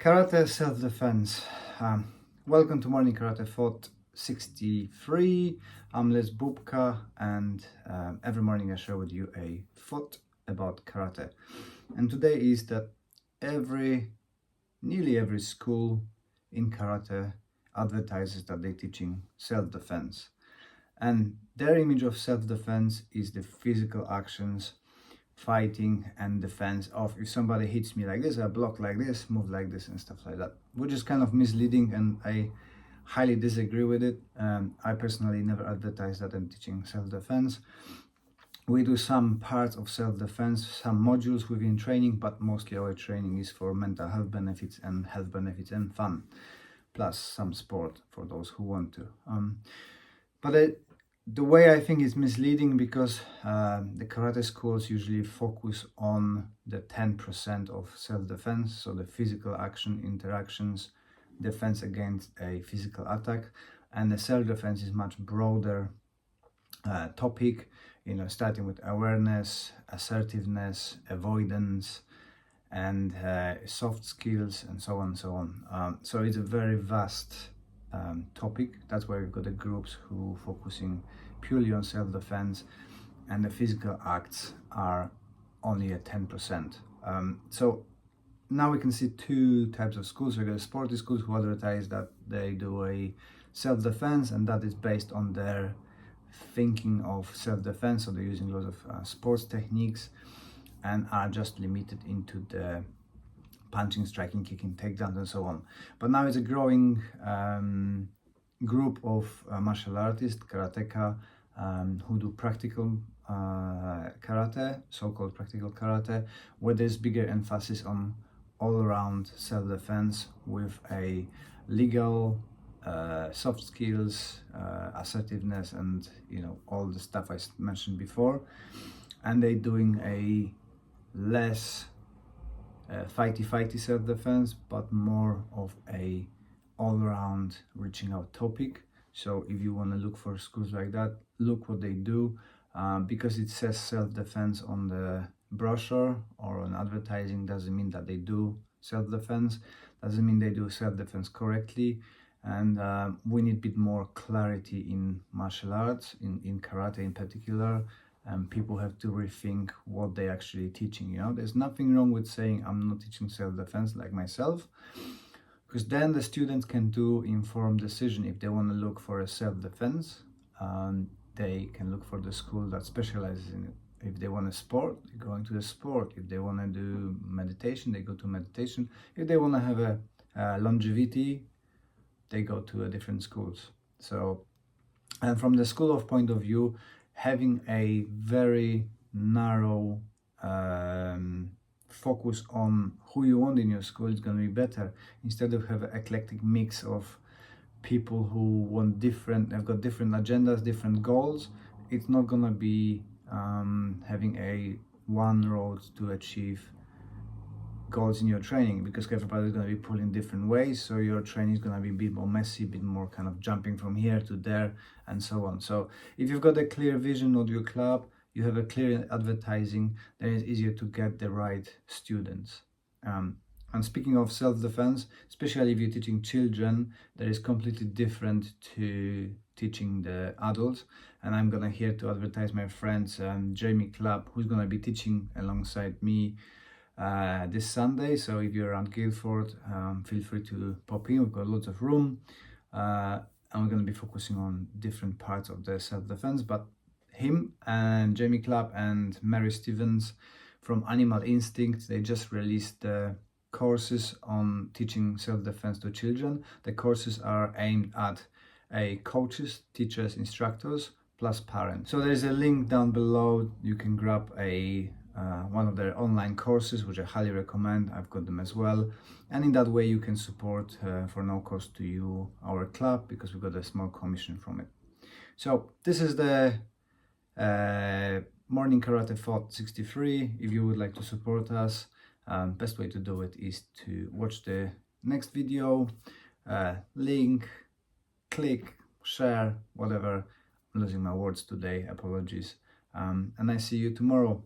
Karate self-defense. Welcome to Morning Karate Thought 63. I'm Les Bubka, and every morning I share with you a thought about karate. And today is that nearly every school in karate advertises that they're teaching self-defense. And their image of self-defense is the physical actions, fighting and defense of, if somebody hits me like this, I block like this, move like this and stuff like that, which is kind of misleading, and I highly disagree with it. I personally never advertise that I'm teaching self-defense. We do some parts of self-defense, some modules within training, but mostly our training is for mental health benefits and fun, plus some sport for those who want to. The way I think is misleading, because the karate schools usually focus on the 10% of self-defense, so the physical action, interactions, defense against a physical attack, and the self-defense is much broader topic, starting with awareness, assertiveness, avoidance, and soft skills, and so on and so on. So it's a very vast topic. That's why we've got the groups who focusing purely on self-defense, and the physical acts are only at 10%. So now we can see two types of schools. We got sporty schools who advertise that they do a self-defense, and that is based on their thinking of self-defense, so they're using lots of sports techniques and are just limited into the punching, striking, kicking, takedowns, and so on. But now it's a growing group of martial artists, karateka, who do practical karate, so-called practical karate, where there's bigger emphasis on all-around self-defense with a legal, soft skills, assertiveness, and all the stuff I mentioned before. And they're doing a less fighty self-defense, but more of a all-around reaching out topic. So if you want to look for schools like that, look what they do, because it says self-defense on the brochure or on advertising doesn't mean that they do self-defense, doesn't mean they do self-defense correctly. And we need a bit more clarity in martial arts, in karate in particular. People have to rethink what they're actually teaching. There's nothing wrong with saying I'm not teaching self-defense, like myself, because then the students can do informed decision. If they want to look for a self-defense, they can look for the school that specializes in it. If they want a sport, they go into the sport. If they want to do meditation, they go to meditation. If they want to have a longevity, they go to a different schools. So, and from the school of point of view, having a very narrow focus on who you want in your school is going to be better, instead of have an eclectic mix of people who want have got different agendas, different goals. It's not going to be having a one road to achieve goals in your training, because everybody's going to be pulling different ways. So your training is going to be a bit more messy, a bit more kind of jumping from here to there and so on. So if you've got a clear vision of your club, you have a clear advertising, then it's easier to get the right students. And speaking of self-defense, especially if you're teaching children, that is completely different to teaching the adults. And I'm gonna here to advertise my friends Jamie Club, who's gonna be teaching alongside me this Sunday. So if you're around Guildford, feel free to pop in. We've got lots of room, and we're going to be focusing on different parts of the self-defense. But him and Jamie Club and Mary Stevens from Animal Instinct, they just released the courses on teaching self-defense to children. The courses are aimed at coaches, teachers, instructors, plus parents. So there's a link down below. You can grab one of their online courses, which I highly recommend. I've got them as well, and in that way you can support for no cost to you our club, because we've got a small commission from it. So this is the Morning Karate Thought 63. If you would like to support us, best way to do it is to watch the next video, link, click, share, whatever. I'm losing my words today, apologies, and I see you tomorrow.